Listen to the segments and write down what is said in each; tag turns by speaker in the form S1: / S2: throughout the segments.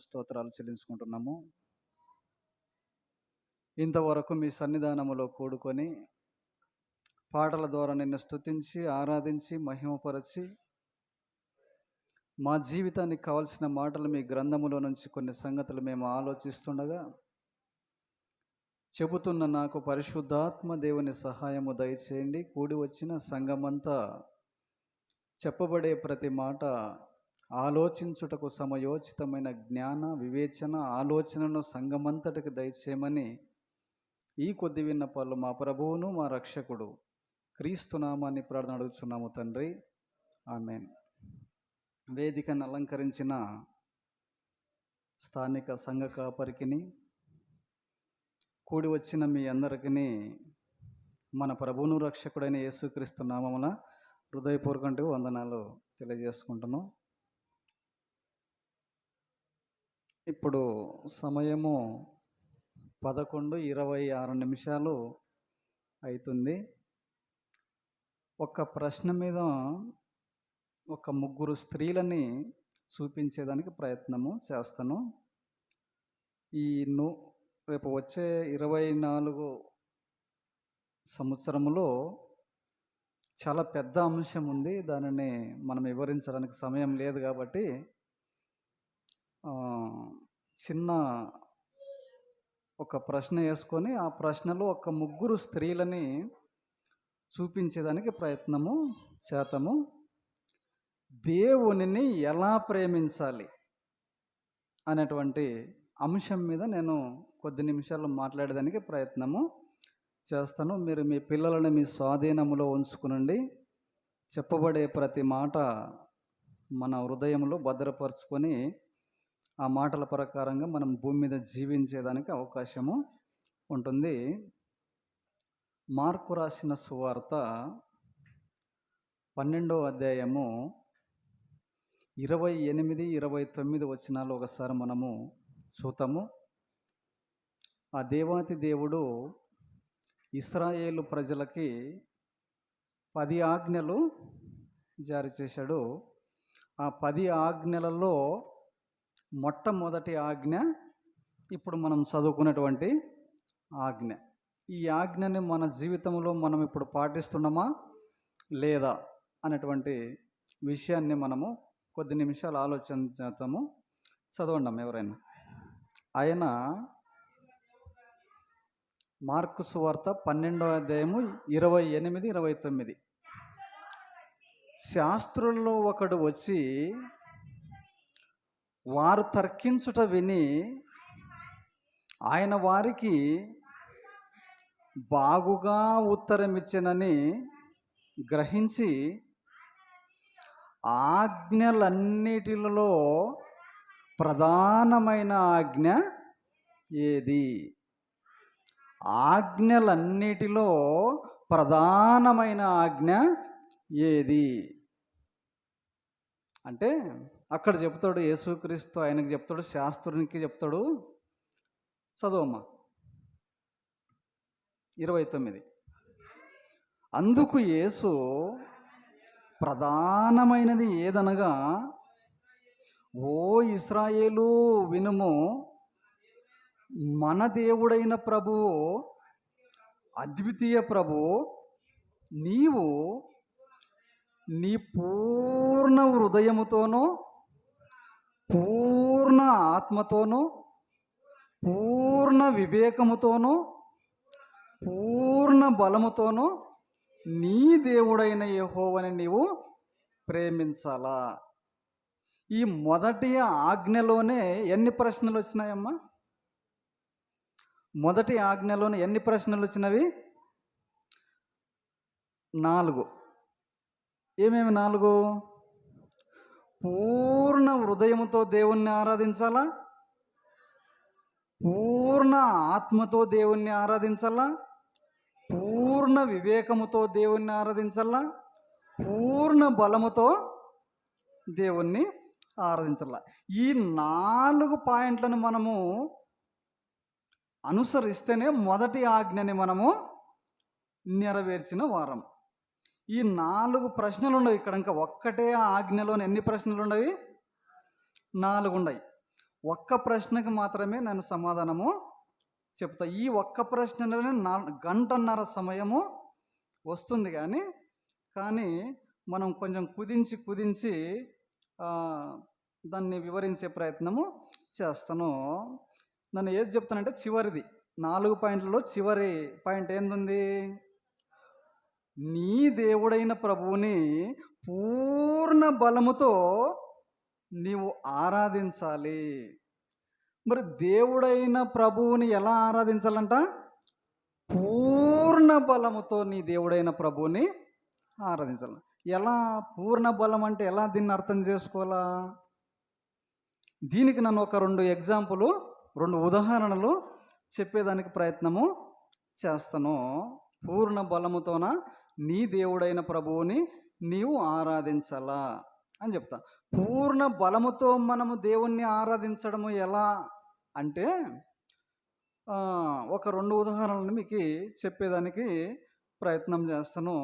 S1: స్తోత్రాలు చెల్లించుకుంటున్నాము. ఇంతవరకు మీ సన్నిధానములో కూడుకొని పాటల ద్వారా నిన్ను స్తుతించి ఆరాధించి మహిమపరచి మా జీవితానికి కావలసిన మాటలు మీ గ్రంథములో నుంచి కొన్ని సంగతులు మేము ఆలోచిస్తుండగా చెబుతున్న నాకు పరిశుద్ధాత్మ దేవుని సహాయము దయచేయండి. కూడి వచ్చిన సంఘమంతా చెప్పబడే ప్రతి మాట ఆలోచించుటకు సమయోచితమైన జ్ఞాన వివేచన ఆలోచనను సంఘమంతటికి దయచేయమని ఈ కొద్ది విన్నపాలు మా ప్రభువును మా రక్షకుడు క్రీస్తునామాన్ని ప్రార్థన అడుగుచున్నాము తండ్రి, ఆమేన్. వేదికను అలంకరించిన స్థానిక సంఘ కాపరికిని కూడి వచ్చిన మీ అందరికీ మన ప్రభువును రక్షకుడైన యేసుక్రీస్తు నామమున హృదయపూర్వక వందనాలు తెలియజేసుకుంటున్నాం. ఇప్పుడు సమయము 11:26 అవుతుంది. ఒక ప్రశ్న మీద ఒక ముగ్గురు స్త్రీలని చూపించేదానికి ప్రయత్నము చేస్తాను. రేపు వచ్చే 24 సంవత్సరములో చాలా పెద్ద అంశం ఉంది. దానిని మనం వివరించడానికి సమయం లేదు కాబట్టి చిన్న ఒక ప్రశ్న వేసుకొని ఆ ప్రశ్నలో ఒక ముగ్గురు స్త్రీలని చూపించేదానికి ప్రయత్నము చేద్దాము. దేవునిని ఎలా ప్రేమించాలి అనేటువంటి అంశం మీద నేను కొద్ది నిమిషాలు మాట్లాడేదానికి ప్రయత్నము చేస్తాను. మీరు మీ పిల్లలను మీ స్వాధీనములో ఉంచుకునండి. చెప్పబడే ప్రతి మాట మన హృదయంలో భద్రపరుచుకొని ఆ మాటల ప్రకారంగా మనం భూమి మీద జీవించేదానికి అవకాశము ఉంటుంది. మార్కు రాసిన సువార్త 12వ అధ్యాయము 28, 29 వచనాలు ఒకసారి మనము చూద్దాము. ఆ దేవాతి దేవుడు ఇశ్రాయేలు ప్రజలకి 10 ఆజ్ఞలు జారీ చేశాడు. ఆ 10 ఆజ్ఞలలో మొట్టమొదటి ఆజ్ఞ ఇప్పుడు మనం చదువుకున్నటువంటి ఆజ్ఞ. ఈ ఆజ్ఞని మన జీవితంలో మనం ఇప్పుడు పాటిస్తున్నామా లేదా అనేటువంటి విషయాన్ని మనము కొద్ది నిమిషాలు ఆలోచన చేద్దాము. చదవండి ఎవరైనా. ఆయన మార్కు సువార్త 12వ అధ్యాయము 28, 29. శాస్త్రుల్లో ఒకడు వచ్చి వారు తర్కించుట విని ఆయన వారికి బాగుగా ఉత్తరమిచ్చినని గ్రహించి ఆజ్ఞలన్నిటిలో ప్రధానమైన ఆజ్ఞ ఏది? ఆజ్ఞలన్నిటిలో ప్రధానమైన ఆజ్ఞ ఏది అంటే అక్కడ చెప్తాడు యేసుక్రీస్తు, ఆయనకు చెప్తాడు, శాస్త్రునికి చెప్తాడు. చదవమ్మా 29. అందుకు యేసు ప్రధానమైనది ఏదనగా, ఓ ఇశ్రాయేలు వినుము, మన దేవుడైన ప్రభువు అద్వితీయ ప్రభువు, నీవు నీ పూర్ణ హృదయముతోనూ పూర్ణ ఆత్మతోనూ పూర్ణ వివేకముతోనూ పూర్ణ బలముతోనూ నీ దేవుడైన యెహోవాని నీవు ప్రేమించాలా. ఈ మొదటి ఆజ్ఞలోనే ఎన్ని ప్రశ్నలు వచ్చినాయమ్మా? మొదటి ఆజ్ఞలోనే ఎన్ని ప్రశ్నలు వచ్చినవి? 4. ఏమేమి 4? పూర్ణ హృదయముతో దేవుణ్ణి ఆరాధించాలా, పూర్ణ ఆత్మతో దేవుణ్ణి ఆరాధించాలా, పూర్ణ వివేకముతో దేవుణ్ణి ఆరాధించాలా, పూర్ణ బలముతో దేవుణ్ణి ఆరాధించాలా. ఈ 4 పాయింట్లను మనము అనుసరిస్తేనే మొదటి ఆజ్ఞని మనము నెరవేర్చిన వారం. ఈ 4 ప్రశ్నలు ఉండవు ఇక్కడ. ఇంకా ఒక్కటే ఆజ్ఞలోని ఎన్ని ప్రశ్నలు ఉండవి? 4 ఉన్నాయి. ఒక్క ప్రశ్నకి మాత్రమే నేను సమాధానము చెప్తా. ఈ ఒక్క ప్రశ్నలోనే గంటన్నర సమయము వస్తుంది. కానీ మనం కొంచెం కుదించి దాన్ని వివరించే ప్రయత్నము చేస్తాను. నన్ను ఏది చెప్తానంటే చివరిది 4 పాయింట్లలో చివరి పాయింట్ ఏందుంది? నీ దేవుడైన ప్రభువుని పూర్ణ బలముతో నీవు ఆరాధించాలి. మరి దేవుడైన ప్రభువుని ఎలా ఆరాధించాలంట? పూర్ణ బలముతో నీ దేవుడైన ప్రభువుని ఆరాధించాలి. ఎలా? పూర్ణ బలం అంటే ఎలా? దీన్ని అర్థం చేసుకోవాలా? దీనికి నన్ను ఒక 2 ఉదాహరణలు చెప్పేదానికి ప్రయత్నము చేస్తాను. పూర్ణ బలముతోన నీ దేవుడైన ప్రభువుని నీవు ఆరాధించాలా అని చెప్తా. పూర్ణ బలముతో మనము దేవుణ్ణి ఆరాధించడము ఎలా అంటే ఒక 2 ఉదాహరణలు మీకు చెప్పేదానికి ప్రయత్నం చేస్తాను.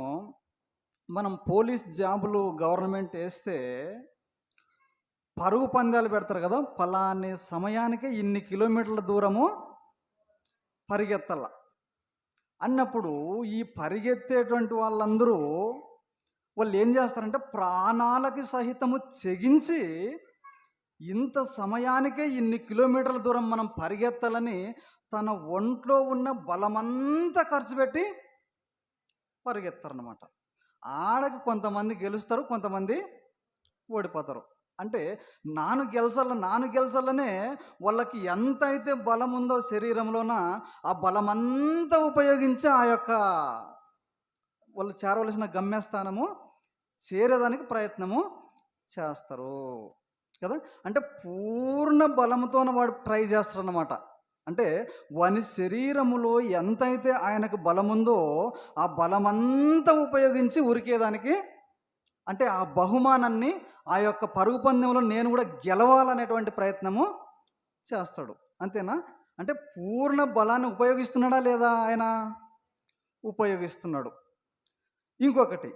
S1: మనం పోలీస్ జాబులు గవర్నమెంట్ వేస్తే పరుగు పందాలు పెడతారు కదా, పలాని సమయానికి ఇన్ని కిలోమీటర్ల దూరము పరిగెత్తాల అన్నప్పుడు ఈ పరిగెత్తేటువంటి వాళ్ళందరూ వాళ్ళు ఏం చేస్తారంటే ప్రాణాలకి సహితము తెగించి ఇంత సమయానికే ఇన్ని కిలోమీటర్ల దూరం మనం పరిగెత్తాలని తన ఒంట్లో ఉన్న బలమంతా ఖర్చు పెట్టి పరిగెత్తారనమాట. ఆడకి కొంతమంది గెలుస్తారు, కొంతమంది ఓడిపోతారు. అంటే నాను గెలచాలనే వాళ్ళకి ఎంత అయితే బలం ఉందో శరీరంలోన ఆ బలమంతా ఉపయోగించి ఆ యొక్క వాళ్ళు చేరవలసిన గమ్యస్థానము చేరేదానికి ప్రయత్నము చేస్తారు కదా. అంటే పూర్ణ బలంతోన వాడు ట్రై చేస్తాడు అన్నమాట. అంటే వాని శరీరములో ఎంతైతే ఆయనకు బలముందో ఆ బలమంతా ఉపయోగించి ఉరికేదానికి, అంటే ఆ బహుమానాన్ని ఆ యొక్క పరుగు పందెంలో నేను కూడా గెలవాలనేటువంటి ప్రయత్నము చేస్తాడు. అంతేనా? అంటే పూర్ణ బలాన్ని ఉపయోగిస్తున్నాడా లేదా? ఆయన ఉపయోగిస్తున్నాడు. ఇంకొకటి,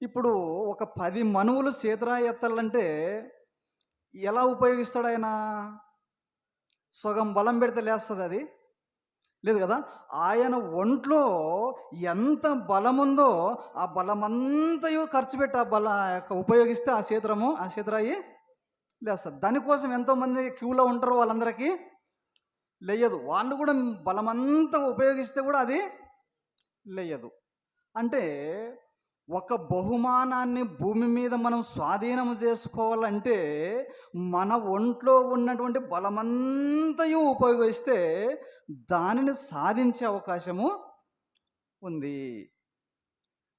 S1: ఇప్పుడు ఒక 10 మనువులు చేతురా ఎత్తాలంటే ఎలా ఉపయోగిస్తాడు ఆయన? సగం బలం పెడితే లేస్తుంది అది? లేదు కదా. ఆయన ఒంట్లో ఎంత బలముందో ఆ బలమంతయు ఖర్చు పెట్టి ఉపయోగిస్తే ఆ చేతురాయి లేస్తుంది. దానికోసం ఎంతోమంది క్యూలో ఉంటారు, వాళ్ళందరికీ లేయదు. వాళ్ళు కూడా బలమంతా ఉపయోగిస్తే కూడా అది లేయదు. అంటే ఒక బహుమానాన్ని భూమి మీద మనం స్వాధీనం చేసుకోవాలంటే మన ఒంట్లో ఉన్నటువంటి బలమంతయు ఉపయోగిస్తే దానిని సాధించే అవకాశము ఉంది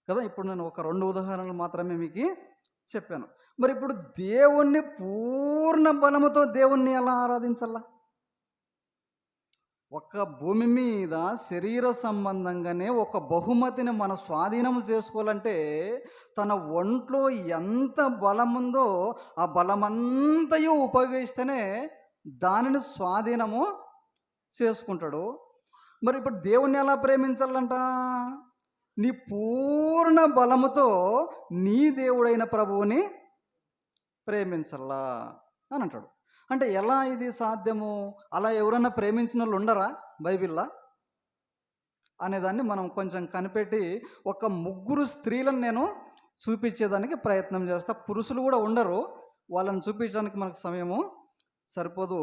S1: కదా. ఇప్పుడు నేను ఒక 2 ఉదాహరణలు మాత్రమే మీకు చెప్పాను. మరి ఇప్పుడు దేవుణ్ణి పూర్ణ బలముతో దేవుణ్ణి ఎలా ఆరాధించాలా? ఒక భూమి మీద శరీర సంబంధంగానే ఒక బహుమతిని మన స్వాధీనం చేసుకోవాలంటే తన ఒంట్లో ఎంత బలముందో ఆ బలమంతయు ఉపయోగిస్తేనే దానిని స్వాధీనము చేసుకుంటాడు. మరి ఇప్పుడు దేవుణ్ణి ఎలా ప్రేమించాలంట? నీ పూర్ణ బలముతో నీ దేవుడైన ప్రభువుని ప్రేమించాలా అని అంటాడు. అంటే ఎలా ఇది సాధ్యము? అలా ఎవరన్నా ప్రేమించిన వాళ్ళు ఉండరా బైబిల్లో అనేదాన్ని మనం కొంచెం కనిపెట్టి ఒక 3 స్త్రీలను నేను చూపించేదానికి ప్రయత్నం చేస్తా. పురుషులు కూడా ఉండరు, వాళ్ళని చూపించడానికి మనకు సమయము సరిపోదు.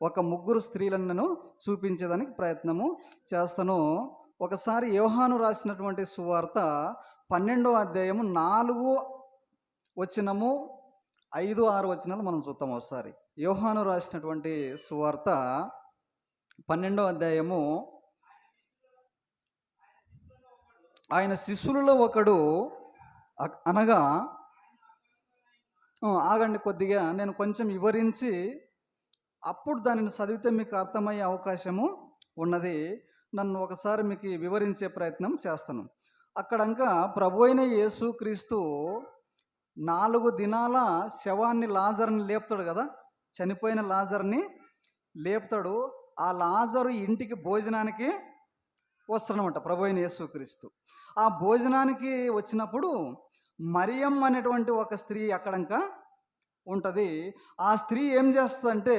S1: ఒక 3 స్త్రీలను నేను చూపించేదానికి ప్రయత్నము చేస్తాను. ఒకసారి యోహాను రాసినటువంటి సువార్త 12వ అధ్యాయము 4 వచనము 5, 6 వచనాలు మనం చూద్దాం. ఒకసారి యోహాను రాసినటువంటి సువార్త 12వ అధ్యాయము, ఆయన శిష్యులలో ఒకడు అనగా, ఆగండి కొద్దిగా, నేను కొంచెం వివరించి అప్పుడు దానిని చదివితే మీకు అర్థమయ్యే అవకాశము ఉన్నది. నన్ను ఒకసారి మీకు వివరించే ప్రయత్నం చేస్తాను. అక్కడంకా ప్రభు అయిన యేసుక్రీస్తు 4 దినాల శవాన్ని లాజర్ని లేపుతాడు కదా, చనిపోయిన లాజర్ని లేపుతాడు. ఆ లాజరు ఇంటికి భోజనానికి వస్తాడనమాట ప్రభు అయిన యేసుక్రీస్తు. ఆ భోజనానికి వచ్చినప్పుడు మరియమ్మ అనేటువంటి ఒక స్త్రీ అక్కడంకా ఉంటుంది. ఆ స్త్రీ ఏం చేస్తుందంటే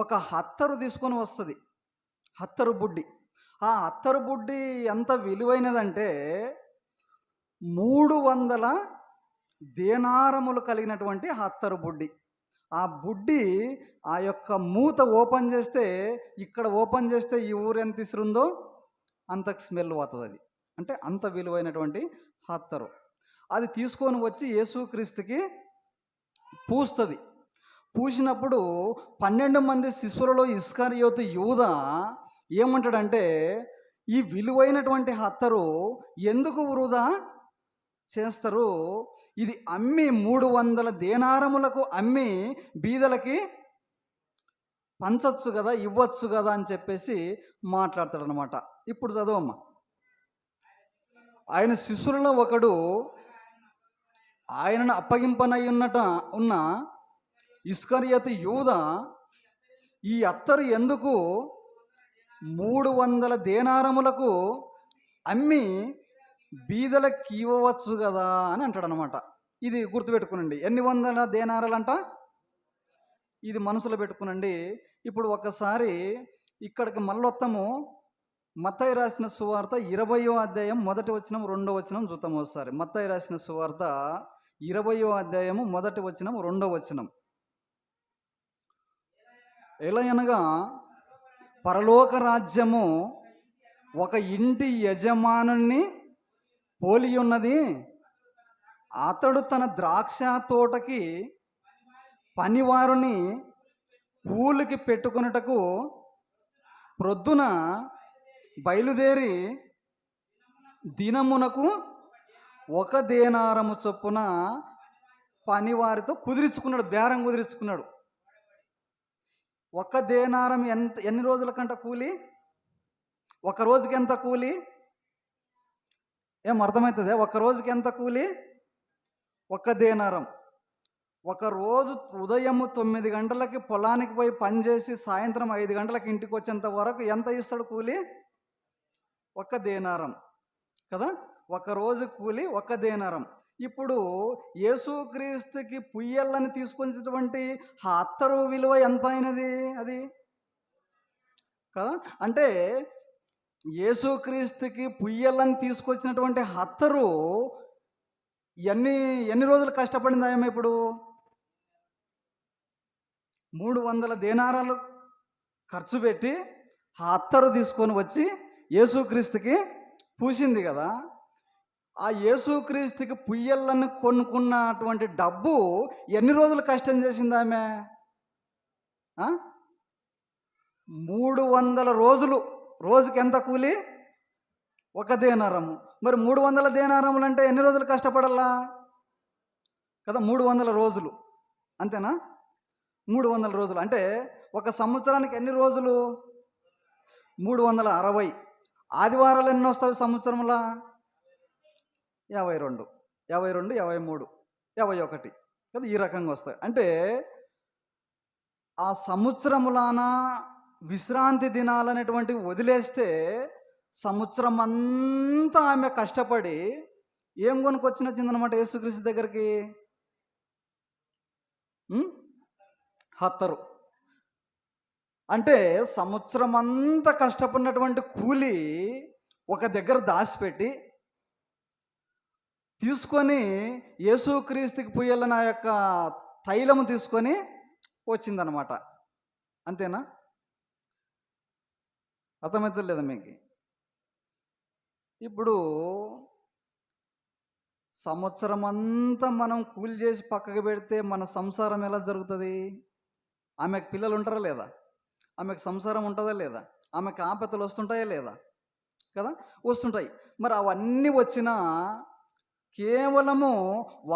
S1: ఒక హత్తరు తీసుకొని వస్తుంది, హత్తరు బుడ్డి. ఆ హత్తరు బుడ్డి ఎంత విలువైనదంటే 300 దేనారములు కలిగినటువంటి హత్తరు బుడ్డి. ఆ బుడ్డి ఆ యొక్క మూత ఓపెన్ చేస్తే, ఇక్కడ ఓపెన్ చేస్తే ఈ ఊరు ఎంత ఇసురుందో అంతకు స్మెల్ పోతుంది. అది అంటే అంత విలువైనటువంటి హత్తరు. అది తీసుకొని వచ్చి యేసుక్రీస్తుకి పూస్తుంది. పూసినప్పుడు 12 మంది శిష్యులలో ఇస్కరియోతు యూదా ఏమంటాడంటే, ఈ విలువైనటువంటి హత్తరు ఎందుకు వృధా చేస్తారు, ఇది అమ్మి 300 దేనారములకు అమ్మి బీదలకి పంచచ్చు కదా, ఇవ్వచ్చు కదా అని చెప్పేసి మాట్లాడతాడనమాట. ఇప్పుడు చదవమ్మా. ఆయన శిష్యులలో ఒకడు ఆయనను అప్పగింపనై ఉన్న ఇస్కరియోతు యూదా ఈ అత్తరు ఎందుకు 300 దేనారములకు అమ్మి బీదలకి ఇవ్వవచ్చు కదా అని అంటాడనమాట. ఇది గుర్తుపెట్టుకునండి. ఎన్ని వందల దేనారాలంట, ఇది మనసులో పెట్టుకునండి. ఇప్పుడు ఒకసారి ఇక్కడికి మళ్ళొత్తము. మత్తయి రాసిన సువార్త 20వ అధ్యాయం 1వ వచనం 2వ వచనం చూద్దాము ఒకసారి. మత్తయి రాసిన సువార్త 20వ అధ్యాయము 1వ వచనం 2వ వచనం. ఎలా అనగా పరలోక రాజ్యము ఒక ఇంటి యజమానుని పోలి ఉన్నది. అతడు తన ద్రాక్ష తోటకి పనివారుని కూలికి పెట్టుకొనుటకు ప్రొద్దున బయలుదేరి దినమునకు 1 దేనారము చొప్పున పనివారితో కుదిరించుకున్నాడు, బేరం కుదిరించుకున్నాడు. 1 దేనారం ఎన్ని రోజుల కంట కూలి? ఒక రోజుకి ఎంత కూలి? ఏం అర్థమవుతుంది? ఒక రోజుకి ఎంత కూలి? 1 దేనారం. ఒక రోజు ఉదయం 9 గంటలకి పొలానికి పోయి పనిచేసి సాయంత్రం 5 గంటలకు ఇంటికి వచ్చేంత వరకు ఎంత ఇస్తాడు కూలి? 1 దేనారం కదా. ఒక రోజు కూలి 1 దేనారం. ఇప్పుడు యేసుక్రీస్తుకి పుయ్యళ్ళని తీసుకొచ్చినటువంటి ఆ అత్తరు విలువ ఎంత అయినది అది కదా. అంటే యేసుక్రీస్తుకి పుయ్యళ్ళని తీసుకొచ్చినటువంటి హత్తరు ఎన్ని రోజులు కష్టపడింది ఆమె? ఇప్పుడు 300 దేనారాలు ఖర్చు పెట్టి ఆ అత్తరు తీసుకొని వచ్చి యేసుక్రీస్తుకి పూసింది కదా. ఆ యేసుక్రీస్తుకి పుయ్యళ్ళను కొనుక్కున్నటువంటి డబ్బు ఎన్ని రోజులు కష్టం చేసింది ఆమె? 300 రోజులు. రోజుకి ఎంత కూలి? 1 దేనారము. మరి 300 దేనారములు అంటే ఎన్ని రోజులు కష్టపడాలా కదా? 300 రోజులు. అంతేనా? 300 రోజులు అంటే ఒక సంవత్సరానికి ఎన్ని రోజులు? 360. ఆదివారాలు ఎన్ని వస్తాయి సంవత్సరంలో? 52, 52, 53, 51 కదా. ఈ రకంగా వస్తాయి. అంటే ఆ సంవత్సరములాన విశ్రాంతి దినాలనేటువంటివి వదిలేస్తే సంవత్సరం అంతా ఆమె కష్టపడి ఏం కొనుక్కొచ్చినొచ్చిందనమాట యేసుక్రీస్తు దగ్గరికి? హత్తరు. అంటే సంవత్సరం అంతా కష్టపడినటువంటి కూలి ఒక దగ్గర దాచిపెట్టి తీసుకొని యేసుక్రీస్తుకి పుయ్యాలని ఆ యొక్క తైలము తీసుకొని వచ్చిందనమాట. అంతేనా? అర్థమవుతుంది లేదా మీకు? ఇప్పుడు సంవత్సరం అంతా మనం కూలి చేసి పక్కకు పెడితే మన సంసారం ఎలా జరుగుతుంది? ఆమెకు పిల్లలు ఉంటారా లేదా? ఆమెకు సంసారం ఉంటుందా లేదా? ఆమెకు ఆపదలు వస్తుంటాయా లేదా? కదా, వస్తుంటాయి. మరి అవన్నీ వచ్చినా కేవలము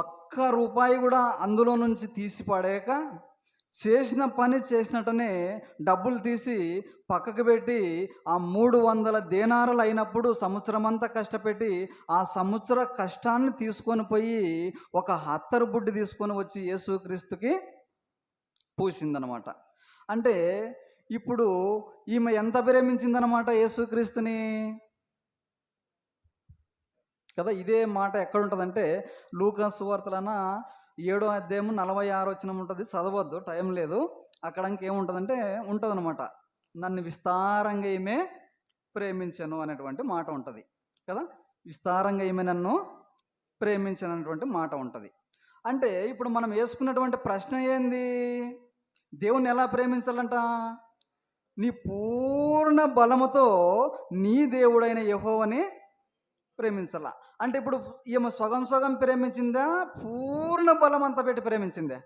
S1: 1 రూపాయి కూడా అందులో నుంచి తీసి పడేయక చేసిన పని చేసినట్టనే డబ్బులు తీసి పక్కకు పెట్టి ఆ 300 దేనారాలు అయినప్పుడు సంవత్సరం అంతా కష్టపెట్టి ఆ సంవత్సర కష్టాన్ని తీసుకొని పోయి ఒక హత్తరు బుడ్డి తీసుకొని వచ్చి యేసుక్రీస్తుకి పూసిందనమాట. అంటే ఇప్పుడు ఈమె ఎంత ప్రేమించిందనమాట యేసుక్రీస్తుని కదా. ఇదే మాట ఎక్కడుంటుందంటే లూకా సువార్తలన 7వ అధ్యాయం 46 వచనం ఉంటుంది, చదవద్దు, టైం లేదు. అక్కడ ఇంకేముంటుందంటే ఉంటుందన్నమాట, నన్ను విస్తారంగా ఈమె ప్రేమించను అనేటువంటి మాట ఉంటుంది కదా. విస్తారంగా ఈమె నన్ను ప్రేమించను అనేటువంటి మాట ఉంటుంది. అంటే ఇప్పుడు మనం వేసుకున్నటువంటి ప్రశ్న ఏంది? దేవుణ్ణి ఎలా ప్రేమించాలంట? నీ పూర్ణ బలముతో నీ దేవుడైన యెహోవాని ప్రేమించాల. అంటే ఇప్పుడు ఈమె సగం సగం ప్రేమించిందా, పూర్ణ బలం అంతా పెట్టి ప్రేమించిందా?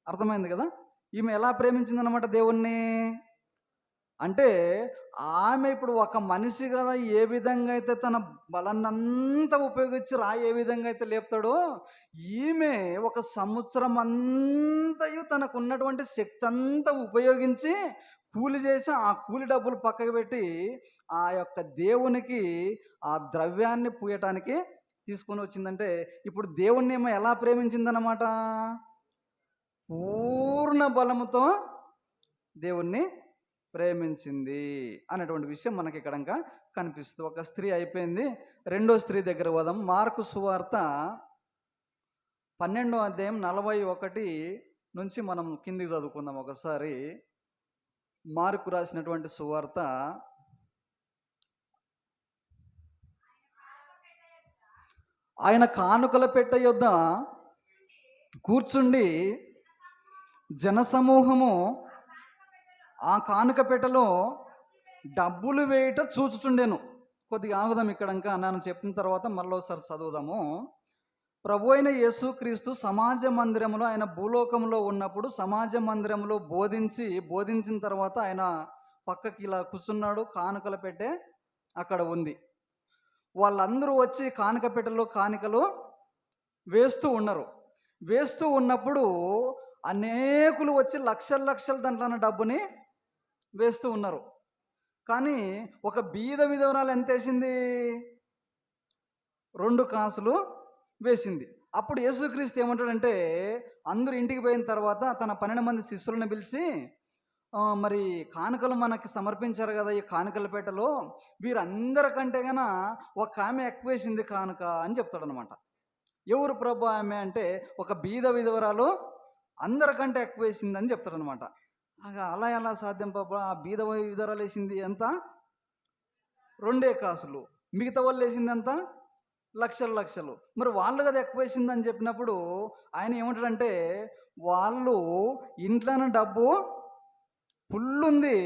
S1: అర్థమైంది కదా. ఈమె ఎలా ప్రేమించిందనమాట దేవుణ్ణి అంటే, ఆమె ఇప్పుడు ఒక మనిషి కదా, ఏ విధంగా అయితే తన బలాన్నంతా ఉపయోగించి ఏ విధంగా అయితే లేపుతాడో, ఈమె ఒక సంవత్సరం అంతయు తనకు ఉన్నటువంటి శక్తి అంతా ఉపయోగించి కూలి చేసి ఆ కూలి డబ్బులు పక్కకు పెట్టి ఆ యొక్క దేవునికి ఆ ద్రవ్యాన్ని పూయటానికి తీసుకొని వచ్చిందంటే, ఇప్పుడు దేవుణ్ణి ఏమో ఎలా ప్రేమించిందనమాట? పూర్ణ బలముతో దేవుణ్ణి ప్రేమించింది అనేటువంటి విషయం మనకి ఇక్కడ ఇంకా కనిపిస్తుంది. ఒక స్త్రీ అయిపోయింది, రెండో స్త్రీ దగ్గర పోదాం. మార్కు సువార్త 12వ అధ్యాయం 41 నుంచి మనం కిందికి చదువుకుందాం ఒకసారి. మార్కు రాసినటువంటి సువార్త ఆయన కానుకల పెట్టె యొద్ద కూర్చుండి జనసమూహము ఆ కానుక పెట్టెలో డబ్బులు వేయట చూచుచుండెను. కొద్దిగా ఆగుదాం ఇక్కడ, ఇంకా నేను చెప్పిన తర్వాత మళ్ళీ ఒకసారి చదువుదాము. ప్రభు అయిన యేసుక్రీస్తు సమాజ మందిరంలో, ఆయన భూలోకంలో ఉన్నప్పుడు సమాజ మందిరంలో బోధించిన తర్వాత ఆయన పక్కకి ఇలా కూర్చున్నాడు. కానుకల పెట్టె అక్కడ ఉంది. వాళ్ళందరూ వచ్చి కానుక పెట్టెలో కానుకలు వేస్తూ ఉన్నప్పుడు అనేకులు వచ్చి లక్షల దాంట్లో డబ్బుని వేస్తూ ఉన్నారు. కానీ ఒక బీద విధవరాలు ఎంత వేసింది? 2 కాసులు వేసింది. అప్పుడు యేసుక్రీస్తు ఏమంటాడంటే, అందరూ ఇంటికి పోయిన తర్వాత తన 12 మంది శిష్యులను పిలిచి, మరి కానుకలు మనకి సమర్పించారు కదా ఈ కానుకల పెట్టెలో, వీరందరికంటే గన ఒక ఆమె ఎక్కువ వేసింది కానుక అని చెప్తాడనమాట. ఎవరు ప్రభు ఆమె అంటే, ఒక బీద విధవరాలు అందరికంటే ఎక్కువ వేసిందని చెప్తాడనమాట. అలా ఎలా సాధ్యం పాప? ఆ బీద విధవరాలు వేసింది ఎంత? 2 కాసులు. మిగతా వాళ్ళు వేసింది ఎంత? లక్షలు. మరి వాళ్ళు కదా ఎక్కువ వేసిందని చెప్పినప్పుడు ఆయన ఏమంటాడంటే, వాళ్ళు ఇంట్లోనే డబ్బు ఫుల్ ఉంది,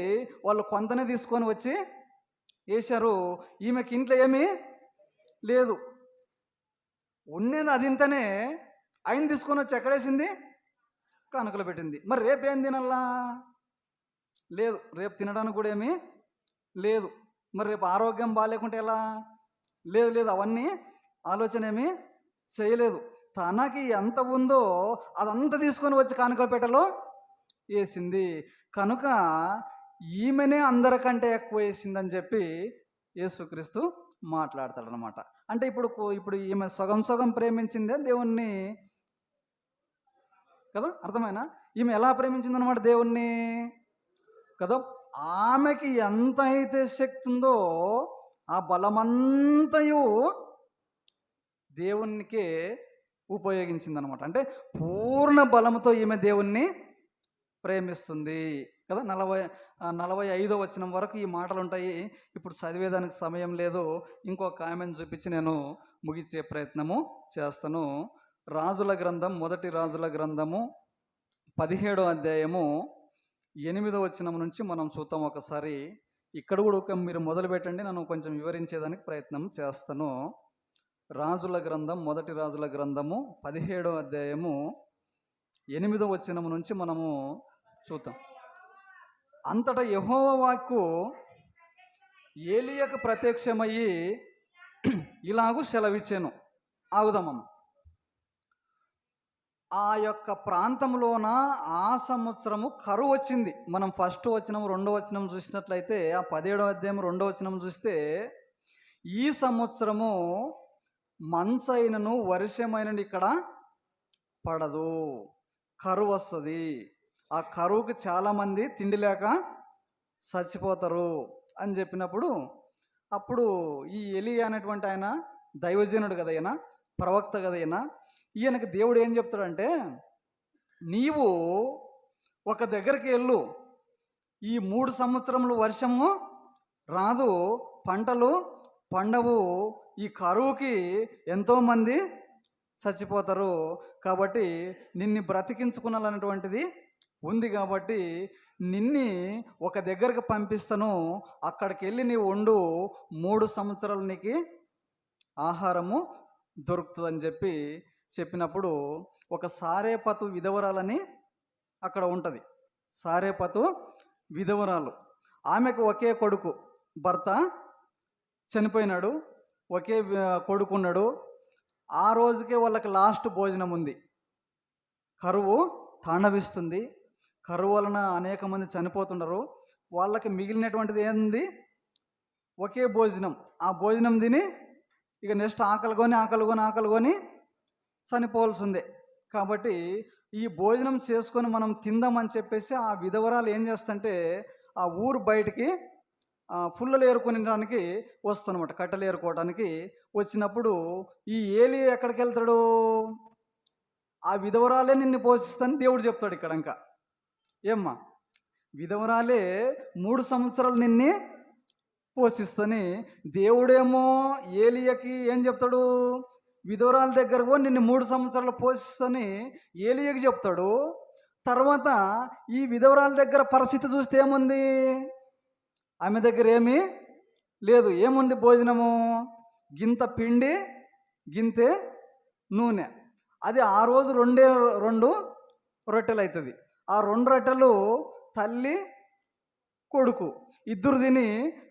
S1: వాళ్ళు కొంతనే తీసుకొని వచ్చి వేశారు. ఈమెకి ఇంట్లో ఏమీ లేదు, ఉన్నేది అది ఇంతనే. ఆయన తీసుకొని వచ్చి ఎక్కడేసింది? కానుకలు పెట్టింది. మరి రేపు ఏం తినల్లా? లేదు, రేపు తినడానికి కూడా ఏమీ లేదు. మరి రేపు ఆరోగ్యం బాగాలేకుంటే ఎలా? లేదు, అవన్నీ ఆలోచన ఏమీ చేయలేదు. తనకి ఎంత ఉందో అదంతా తీసుకొని వచ్చి కానుకల పెట్టెలో వేసింది. కనుక ఈమెనే అందరికంటే ఎక్కువ వేసిందని చెప్పి యేసుక్రీస్తు మాట్లాడతాడనమాట. అంటే ఇప్పుడు ఈమె సగం ప్రేమించిందే దేవుణ్ణి కదా. అర్థమైనా? ఈమె ఎలా ప్రేమించిందనమాట దేవుణ్ణి కదా. ఆమెకి ఎంత అయితే శక్తి ఉందో ఆ బలమంతయు దేవునికే ఉపయోగించిందనమాట. అంటే పూర్ణ బలముతో ఈమె దేవుణ్ణి ప్రేమిస్తుంది కదా. 45వ వచనం వరకు ఈ మాటలు ఉంటాయి. ఇప్పుడు చదివేదానికి సమయం లేదు. ఇంకొక ఆమెను చూపించి నేను ముగించే ప్రయత్నము చేస్తాను. మొదటి రాజుల గ్రంథము 17వ అధ్యాయము 8వ వచనం నుంచి మనం చూద్దాం ఒకసారి. ఇక్కడ కూడా మీరు మొదలు పెట్టండి, నేను కొంచెం వివరించేదానికి ప్రయత్నం చేస్తాను. మొదటి రాజుల గ్రంథము 17వ అధ్యాయము 8వ వచనం నుంచి మనము చూద్దాం. అంతటా యెహోవా వాక్కు ఏలీయాకు ప్రత్యక్షమయ్యి ఇలాగూ సెలవిచ్చాను. ఆగుదామమ్మ. ఆ యొక్క ప్రాంతంలోన ఆ సంవత్సరము కరువు వచ్చింది. మనం ఫస్ట్ వచనం 2వ వచనం చూసినట్లయితే, ఆ 17వ అధ్యాయం 2వ వచనం చూస్తే, ఈ సంవత్సరము మంచైనను వర్షమైనను ఇక్కడ పడదు, కరువు వస్తుంది. ఆ కరువుకి చాలామంది తిండి లేక చచ్చిపోతారు అని చెప్పినప్పుడు, అప్పుడు ఈ ఎలీయా అనేటువంటి ఆయన దైవజనుడు కదా, ఈయన ప్రవక్త కదా, ఈయనకి దేవుడు ఏం చెప్తాడంటే, నీవు ఒక దగ్గరికి వెళ్ళు, ఈ 3 సంవత్సరములు వర్షము రాదు, పంటలు పండవు, ఈ కరువుకి ఎంతోమంది చచ్చిపోతారు, కాబట్టి నిన్ను బ్రతికించుకునాలన్నటువంటిది ఉంది, కాబట్టి నిన్ని ఒక దగ్గరకు పంపిస్తాను, అక్కడికి వెళ్ళి నీవు ఉండు, 3 సంవత్సరాలు నీకు ఆహారము దొరుకుతుందని చెప్పినప్పుడు ఒక సారేపతు విధవరాలని అక్కడ ఉంటుంది. సారేపతు విధవరాలు, ఆమెకు ఒకే కొడుకు, భర్త చనిపోయినాడు, ఒకే కొడుకున్నాడు. ఆ రోజుకే వాళ్ళకి లాస్ట్ భోజనం ఉంది. కరువు తాండవిస్తుంది, కరువు వలన అనేక మంది చనిపోతున్నారు. వాళ్ళకి మిగిలినటువంటిది ఏంది? ఒకే భోజనం. ఆ భోజనం తిని ఇక నెక్స్ట్ ఆకలి కొని చనిపోవాల్సిందే. కాబట్టి ఈ భోజనం చేసుకొని మనం తిందామని చెప్పేసి ఆ విధవరాలు ఏం చేస్తుంటే ఆ ఊరు బయటికి పుల్లలు ఏరుకొనడానికి వస్తానమాట, కట్టెలు ఏరుకోవడానికి వచ్చినప్పుడు ఈ ఏలి ఎక్కడికి వెళ్తాడు? ఆ విధవరాలే నిన్ను పోషిస్తానని దేవుడు చెప్తాడు ఇక్కడ. ఇంకా ఏమ్మా, విధవరాలే 3 సంవత్సరాలు నిన్ను పోషిస్తని దేవుడేమో ఏలియాకి ఏం చెప్తాడు? విధవరాల దగ్గరకు నిన్ను 3 సంవత్సరాలు పోషిస్తని ఏలియాకి చెప్తాడు. తర్వాత ఈ విధవరాల దగ్గర పరిస్థితి చూస్తే ఏముంది? ఆమె దగ్గర ఏమీ లేదు. ఏముంది? భోజనము గింత పిండి, గింతే నూనె. అది ఆ రోజు 2 రొట్టెలు అవుతుంది. ఆ 2 రొట్టెలు తల్లి కొడుకు ఇద్దరు తిని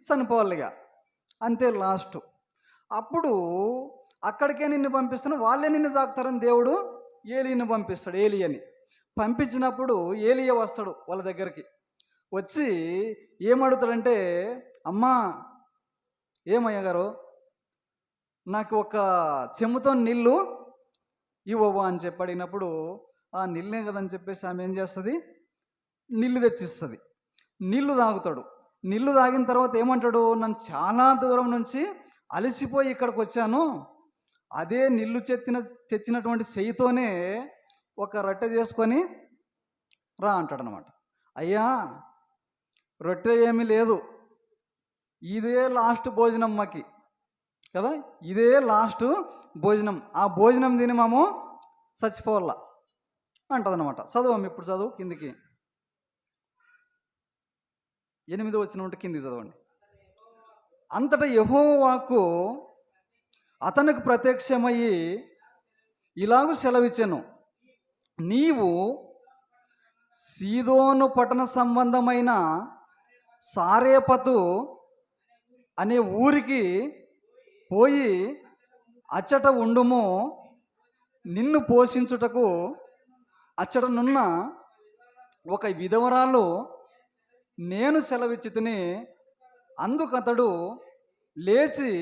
S1: చనిపోవాలిగా, అంతే లాస్ట్. అప్పుడు అక్కడికే నిన్ను పంపిస్తాను, వాళ్ళే నిన్ను సాకుతారని దేవుడు ఏలియని పంపిస్తాడు. ఏలియని పంపించినప్పుడు ఏలియ వస్తాడు వాళ్ళ దగ్గరికి. వచ్చి ఏమడుగుతాడంటే, అమ్మా, ఏమయ్య గారు, నాకు ఒక చెంబుతో నీళ్ళు ఇవ్వవా అని చెప్పి అడిగినప్పుడు, ఆ నీళ్ళే కదని చెప్పేసి ఆమె ఏం చేస్తుంది? నీళ్ళు తెచ్చిస్తుంది. నీళ్లు తాగుతాడు. నీళ్లు తాగిన తర్వాత ఏమంటాడు? నన్ను చాలా దూరం నుంచి అలసిపోయి ఇక్కడికి వచ్చాను, అదే నీళ్లు తెచ్చినటువంటి చెయ్యితోనే ఒక రొట్టె చేసుకొని రా అంటాడు అనమాట. అయ్యా, రొట్టె ఏమీ లేదు, ఇదే లాస్ట్ భోజనం మాకి కదా, ఇదే లాస్ట్ భోజనం, ఆ భోజనం తిని మేము చచ్చిపోవాల అంటదనమాట. చదవం ఇప్పుడు, చదువు కిందికి 8 వచ్చిన ఉంటే కిందికి చదవండి. అంతటా యెహోవా వాక్కు అతనికి ప్రత్యక్షమయ్యి ఇలాగూ సెలవిచ్చెను, నీవు సీదోను పట్టణ సంబంధమైన సారేపతు అనే ఊరికి పోయి అచ్చట ఉండుము, నిన్ను పోషించుటకు అచ్చటనున్న ఒక విధవరాలు నేను సెలవిచ్చితిని. అందుకతడు లేచి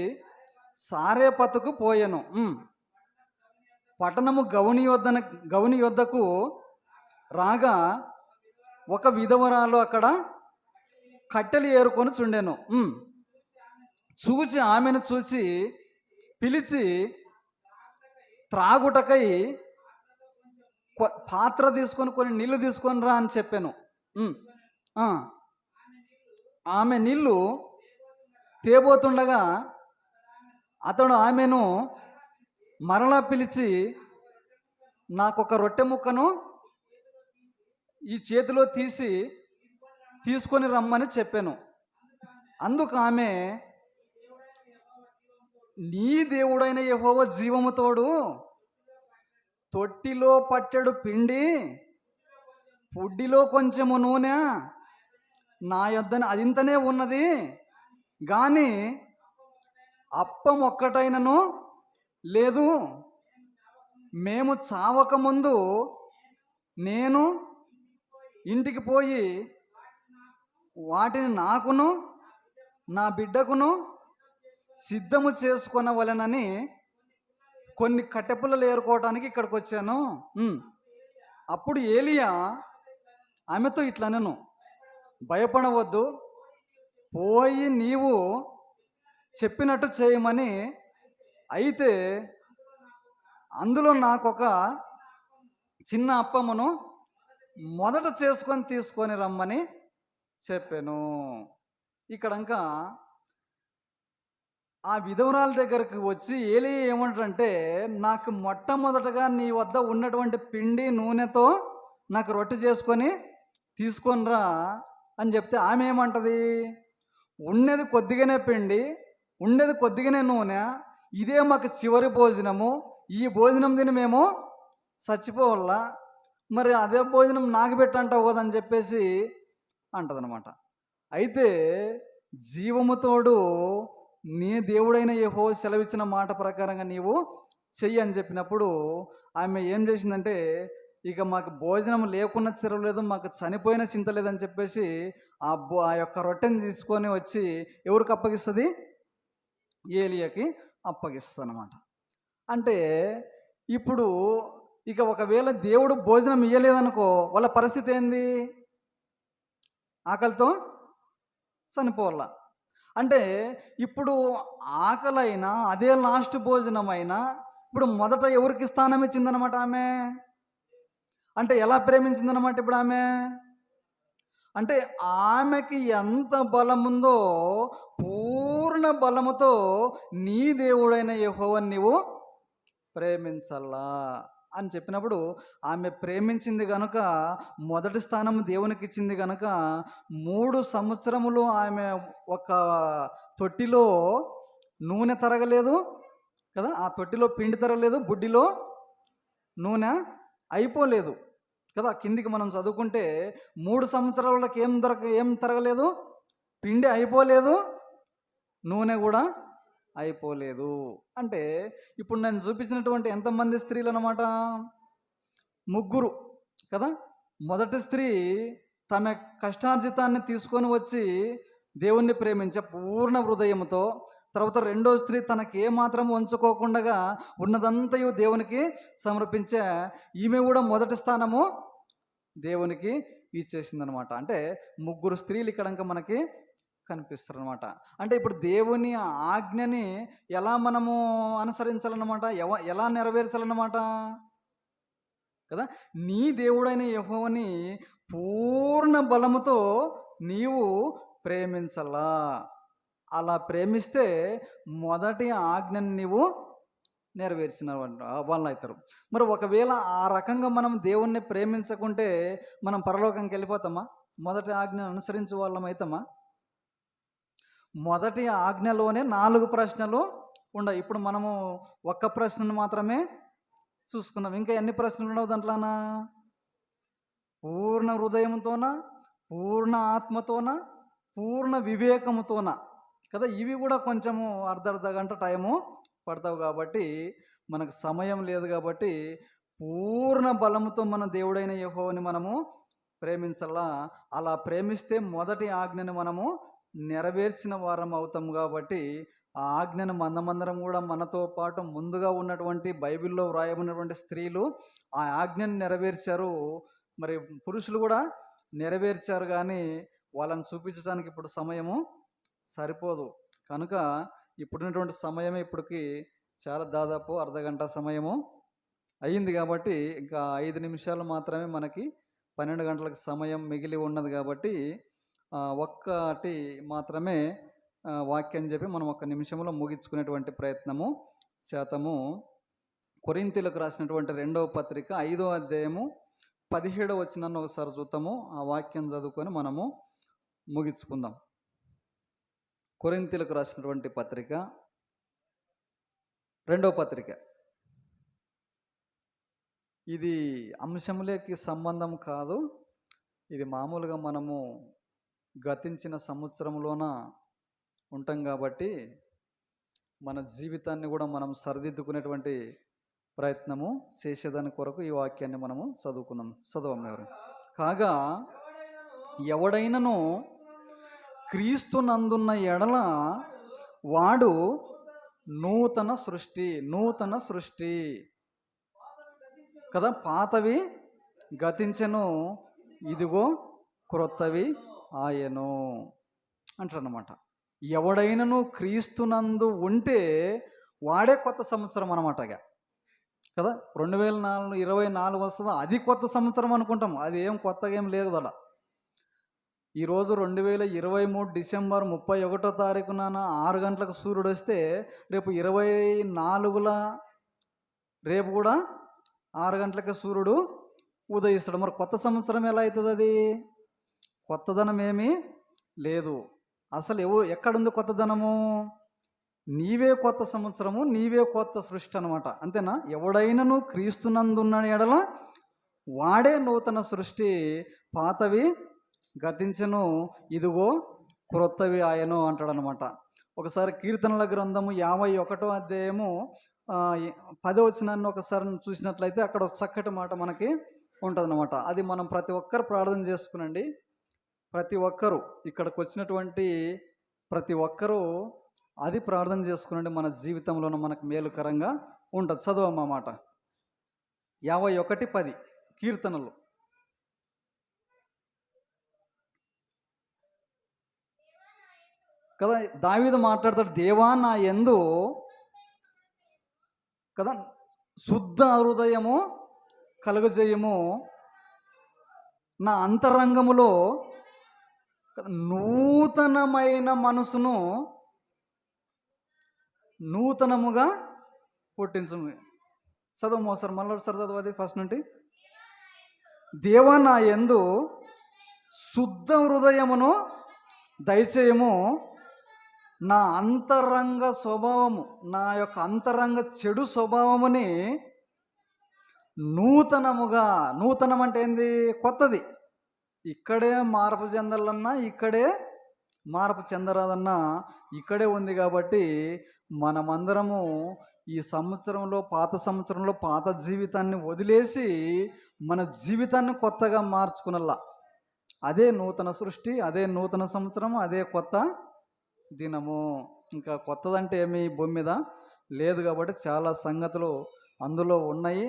S1: సారేపతుకు పోయెను. పట్టణము గౌని యొద్దకు రాగా ఒక విధవరాలు అక్కడ కట్టెలు ఏరుకొని చుండెను. చూచి ఆమెను చూచి పిలిచి త్రాగుటకై పాత్ర తీసుకొని కొన్ని నీళ్లు తీసుకొని రా అని చెప్పాను. ఆమె నీళ్లు తేబోతుండగా అతడు ఆమెను మరలా పిలిచి, నాకొక రొట్టె ముక్కను ఈ చేతిలో తీసుకొని రమ్మని చెప్పాను. అందుకు ఆమె, నీ దేవుడైన యెహోవా జీవముతోడు తొట్టిలో పట్టెడు పిండి, పుడ్డిలో కొంచెము నూనె నా యొద్దన అదింతనే ఉన్నది, కానీ అప్పం ఒక్కటైనను లేదు. మేము చావకముందు నేను ఇంటికి పోయి వాటిని నాకును నా బిడ్డకును సిద్ధము చేసుకొనవలెనని కొన్ని కట్టెపుల్లలు ఏరుకోవటానికి ఇక్కడికి వచ్చాను. అప్పుడు ఏలియా ఆమెతో ఇట్లనెను, భయపడవద్దు, పోయి నీవు చెప్పినట్టు చేయమని. అయితే అందులో నాకొక చిన్న అప్పమును మొదట చేసుకొని తీసుకొని రమ్మని చెప్పాను. ఇక్కడ ఇంకా ఆ విధవరాల దగ్గరికి వచ్చి ఏలీ ఏమంటారంటే, నాకు మొట్టమొదటగా నీ వద్ద ఉన్నటువంటి పిండి నూనెతో నాకు రొట్టె చేసుకొని తీసుకొని రా అని చెప్తే ఆమె ఏమంటది, ఉండేది కొద్దిగానే పిండి, ఉండేది కొద్దిగానే నూనె, ఇదే మాకు చివరి భోజనము, ఈ భోజనం తిని మేము చచ్చిపోవాలా, మరి అదే భోజనం నాకు పెట్టంటావు కదని చెప్పేసి అంటదనమాట. అయితే జీవముతోడు నీ దేవుడైన యెహోవా సెలవిచ్చిన మాట ప్రకారంగా నీవు చెయ్యి అని చెప్పినప్పుడు ఆమె ఏం చేసిందంటే, ఇక మాకు భోజనం లేకున్నా చెరవలేదు, మాకు చనిపోయిన చింత లేదని చెప్పేసి ఆ యొక్క రొట్టెని తీసుకొని వచ్చి ఎవరికి అప్పగిస్తుంది, ఏలియాకి అప్పగిస్తుంది అనమాట. అంటే ఇప్పుడు ఇక ఒకవేళ దేవుడు భోజనం ఇయ్యలేదనుకో, వాళ్ళ పరిస్థితి ఏంది, ఆకలితో చనిపోవాల. అంటే ఇప్పుడు ఆకలైనా అదే లాస్ట్ భోజనమైనా ఇప్పుడు మొదట ఎవరికి స్థానం ఇచ్చిందనమాట ఆమె, అంటే ఎలా ప్రేమించిందనమాట ఇప్పుడు ఆమె, అంటే ఆమెకి ఎంత బలముందో పూర్ణ బలముతో నీ దేవుడైన యెహోవాను నీవు ప్రేమించాలా అని చెప్పినప్పుడు ఆమె ప్రేమించింది కనుక మొదటి స్థానం దేవునికి ఇచ్చింది కనుక 3 సంవత్సరములు ఆమె ఒక తొట్టిలో నూనె తరగలేదు కదా, ఆ తొట్టిలో పిండి తరగలేదు, బుడ్డిలో నూనె అయిపోలేదు కదా. కిందికి మనం చదువుకుంటే 3 సంవత్సరాలకి ఏం తరగలేదు, పిండి అయిపోలేదు, నూనె కూడా అయిపోలేదు. అంటే ఇప్పుడు నేను చూపించినటువంటి ఎంతమంది స్త్రీలు అన్నమాట, 3 కదా. మొదటి స్త్రీ తమ కష్టార్జితాన్ని తీసుకొని వచ్చి దేవుణ్ణి ప్రేమించే పూర్ణ హృదయంతో, తర్వాత రెండో స్త్రీ తనకి ఏమాత్రం ఉంచుకోకుండా ఉన్నదంతయు దేవునికి సమర్పించే ఈమె కూడా మొదటి స్థానము దేవునికి ఇచ్చేసిందనమాట. అంటే 3 స్త్రీలు ఇక్కడ మనకి కనిపిస్తారు అనమాట. అంటే ఇప్పుడు దేవుని ఆజ్ఞని ఎలా మనము అనుసరించాలన్నమాట, ఎలా నెరవేర్చాలన్నమాట కదా. నీ దేవుడైన యెహోవాని పూర్ణ బలముతో నీవు ప్రేమించాలా. అలా ప్రేమిస్తే మొదటి ఆజ్ఞని నీవు నెరవేర్చిన వాళ్ళు అవుతారు. మరి ఒకవేళ ఆ రకంగా మనం దేవుణ్ణి ప్రేమించకుంటే మనం పరలోకంకి వెళ్ళిపోతామా, మొదటి ఆజ్ఞను అనుసరించే వాళ్ళం అవుతామా? మొదటి ఆజ్ఞలోనే 4 ప్రశ్నలు ఉండవు. ఇప్పుడు మనము ఒక్క ప్రశ్నను మాత్రమే చూసుకున్నాం. ఇంకా ఎన్ని ప్రశ్నలు ఉండవు దాంట్లోనా, పూర్ణ హృదయంతోన, పూర్ణ ఆత్మతోన, పూర్ణ వివేకముతోన కదా. ఇవి కూడా కొంచెము అర్ధ గంట టైము పడతావు కాబట్టి మనకు సమయం లేదు కాబట్టి పూర్ణ బలముతో మన దేవుడైన యెహోవాని మనము ప్రేమించాలా. అలా ప్రేమిస్తే మొదటి ఆజ్ఞని మనము నెరవేర్చిన వారం అవుతాం కాబట్టి ఆ ఆజ్ఞను మనమందరం కూడా మనతో పాటు ముందుగా ఉన్నటువంటి బైబిల్లో వ్రాయబడినటువంటి స్త్రీలు ఆ ఆజ్ఞను నెరవేర్చారు. మరి పురుషులు కూడా నెరవేర్చారు, కానీ వాళ్ళని చూపించడానికి ఇప్పుడు సమయము సరిపోదు కనుక ఇప్పుడున్నటువంటి సమయమే ఇప్పటికి చాలా దాదాపు అర్ధ గంట సమయము అయ్యింది కాబట్టి ఇంకా 5 నిమిషాలు మాత్రమే మనకి 12 గంటలకు సమయం మిగిలి ఉన్నది కాబట్టి ఒక్కటి మాత్రమే వాక్యం చెప్పి మనం 1 నిమిషంలో ముగించుకునేటువంటి ప్రయత్నము చేతము. కొరింథీయులకు రాసినటువంటి 2వ పత్రిక 5వ అధ్యాయము 17వ వచనాన్ని ఒకసారి చూద్దాము. ఆ వాక్యం చదువుకొని మనము ముగించుకుందాం. కొరింథీయులకు రాసినటువంటి పత్రిక 2వ పత్రిక, ఇది అంశములకి సంబంధం కాదు, ఇది మామూలుగా మనము గతించిన సంవత్సరంలోన ఉంటాం కాబట్టి మన జీవితాన్ని కూడా మనం సరిదిద్దుకునేటువంటి ప్రయత్నము చేసేదాని కొరకు ఈ వాక్యాన్ని మనము చదవం ఎవరు కాగా ఎవడైనను క్రీస్తునందున్న ఎడల వాడు నూతన సృష్టి కదా. పాతవి గతించెను, ఇదిగో క్రొత్తవి ఆయను అంటారన్నమాట. ఎవడైనను క్రీస్తునందు ఉంటే వాడే కొత్త సంవత్సరం అన్నమాటగా. కదా. 2024 వస్తుందో అది కొత్త సంవత్సరం అనుకుంటాం. అది ఏం కొత్తగా ఏం లేదు అలా. ఈరోజు 2023 డిసెంబర్ 31వ తారీఖున 6 గంటలకు సూర్యుడు వస్తే రేపు 24ల రేపు కూడా 6 గంటలకే సూర్యుడు ఉదయిస్తాడు. మరి కొత్త సంవత్సరం ఎలా అవుతుంది? అది కొత్తదనం ఏమీ లేదు. అసలు ఎక్కడుంది కొత్తదనము? నీవే కొత్త సంవత్సరము, నీవే కొత్త సృష్టి అనమాట. అంతేనా? ఎవడైనను క్రీస్తునందున్న ఎడల వాడే నూతన సృష్టి, పాతవి గతించను, ఇదిగో క్రొత్తవి ఆయను అంటాడనమాట. ఒకసారి కీర్తనల గ్రంథము 51వ అధ్యాయము 10వ వచనాన్ని ఒకసారి చూసినట్లయితే అక్కడ ఒక చక్కటి మాట మనకి ఉంటుందన్నమాట. అది మనం ప్రతి ఒక్కరు ప్రార్థన చేసుకునండి. ప్రతి ఒక్కరూ ఇక్కడికి వచ్చినటువంటి ప్రతి ఒక్కరూ అది ప్రార్థన చేసుకునండి. మన జీవితంలోనూ మనకు మేలుకరంగా ఉంటుంది. చదవమ్మా మాట 51:10 కీర్తనలు. కదా, దావీదు మాట్లాడతాడు, దేవా నా యందు కదా శుద్ధ హృదయము కలుగజేయము, నా అంతరంగములో నూతనమైన మనసును నూతనముగా పుట్టించు. చదవము ఒకసారి, మళ్ళీ ఒకసారి చదువు అది ఫస్ట్ నుండి. దేవా నా యందు శుద్ధ హృదయమును దయచేయము, నా అంతరంగ స్వభావము, నా యొక్క అంతరంగ చెడు స్వభావముని నూతనముగా. నూతనం అంటే ఏంది? కొత్తది. ఇక్కడే మార్పు చెందాలన్నా ఇక్కడే మార్పు చెందరాదన్నా ఇక్కడే ఉంది. కాబట్టి మనమందరము ఈ సంవత్సరంలో, పాత సంవత్సరంలో పాత జీవితాన్ని వదిలేసి మన జీవితాన్ని కొత్తగా మార్చుకునల్లా. అదే నూతన సృష్టి, అదే నూతన సంవత్సరం, అదే కొత్త దినము. ఇంకా కొత్తదంటే ఏమి భూమి మీద లేదు. కాబట్టి చాలా సంగతులు అందులో ఉన్నాయి.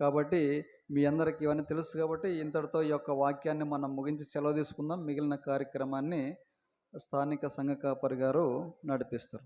S1: కాబట్టి మీ అందరికి ఇవన్నీ తెలుసు. కాబట్టి ఇంతటితో ఈ యొక్క వాక్యాన్ని మనం ముగించి సెలవు తీసుకుందాం. మిగిలిన కార్యక్రమాన్ని స్థానిక సంఘ కాపరి గారు నడిపిస్తారు.